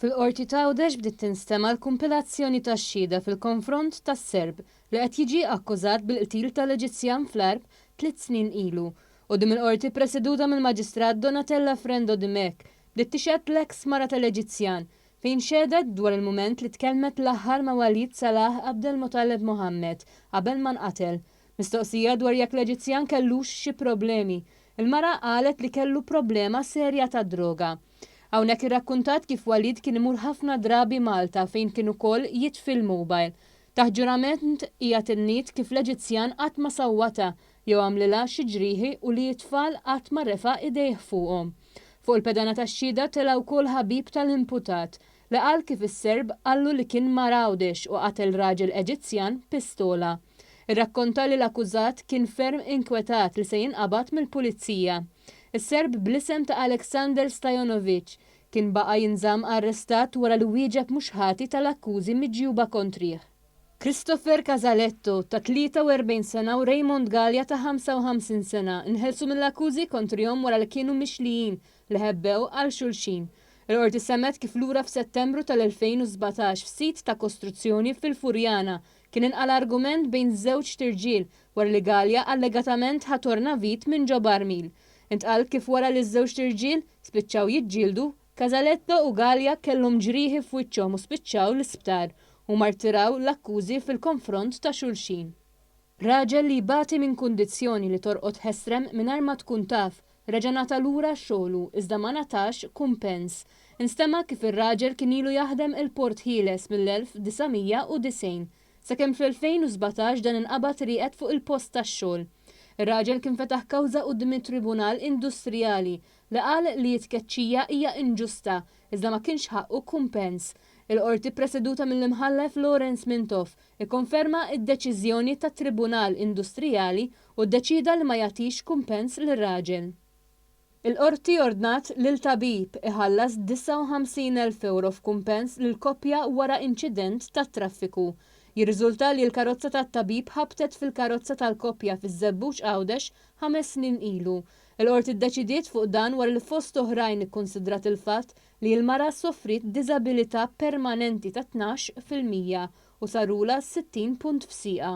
Fil-qorti ta' Għawdex bdiet tinstema' l-kumpilazzjoni tax-xhieda fil-konfront tas-Serb li qed jiġi akkużat bil-qtil tal-Eġizzjan fl-Arb 3 snin ilu. Quddiem il-qorti preseduta mill-Maġistrat Donatella Frendo Dimek bdiet tixhed l-eks mara tal-Eġizzjan fejn xedet dwar il-mument li tkellmet l-aħħar ma' Walid Salah Abdelmutalleb Mohammed qabel ma nqatel. Mistoqsija dwar jekk l-Eġizzjan kellux xi problemi. Il-mara qalet li kellu problema serja ta' droga. Hawnhekk irrakkuntat kif Walid kien imur ħafna drabi Malta fejn kien ukoll jitfi l-mobile. Taħt ġurament hija tinniet kif l-Eġizzjan qatt ma sawwata jew għamlilha xi ġrieħi u li t-tfal qatt ma refa' idejh fuqhom. Fuq il-pedana tax-xhieda tela wkoll ħabib tal-imputat li qal kif is-Serb qallu li kien mara Għawdex u qatel raġel Eġizzjan pistola. Irrakkonta li l-akkużat kien ferm inkwetat li se jinqabad mill-pulizija. Is-Serb bl-isem ta' Aleksandar Stajanovic kien baqa' jinżamm arrestat wara li wieġeb mhux ħati tal-akkużi miġjuba kontrih. Christopher Casaletto ta' 43 sena u Raymond Gallia ta' 55 sena inħelsu mill-akkużi kontrihom wara li kienu mixlijin li ħebbew għal xulxin. Il-qorti semmet kif lura f'Settembru tal-2017 f'sit ta' kostruzzjoni fil-Furjana kien inqal argument bejn żewġ tirġiel wara li Gallia allegatament ħatorna vit minn ġo barmil. Intqal kif wara li ż-żewġ tirġiel spiċċaw jiġġieldu, Casaletto u Gallia kellhom ġrieħi f'wiċċhom u spiċċaw l-isptar u martiraw l-akkużi fil-konfront ta' xulxin. Raġel li bati minn kundizzjoni li torqod ħesrem mingħajr ma tkun taf reġa' nata lura xogħlu iżda ma natax kumpens. Instema' kif ir-raġel kien ilu jaħdem il-Port Ħieles mill-1990 sakemm fl-2017 dan inqabad rieqed fuq il-post tax-xogħol. Ir-raġel kien fetaħ kawża quddiem it-Tribunal Industrijali li qal li t-tkeċċija hija inġusta iżda ma kienx ħaqqu kumpens. Il-qorti preseduta mill-imħallef Lawrence Mintoff ikkonferma d-deċiżjoni tat-Tribunal Industrijali u ddeċida li ma jagħtix kumpens lir-raġel. Il-qorti ordnat lil tabib iħallas 59,000 euro f'kumpens lil koppja wara inċident tat-traffiku. Jirriżulta li l-karozza tat-tabib ħabtet fil-karozza tal-koppja fiż-Żebbuġ Għawdex 5 snin ilu. Il-qorti ddeċidiet fuq dan wara li fost oħrajn ikkunsidrat il-fatt li l-mara soffrit diżabilità permanenti ta' 12% u sarula 60 punt f'siqa.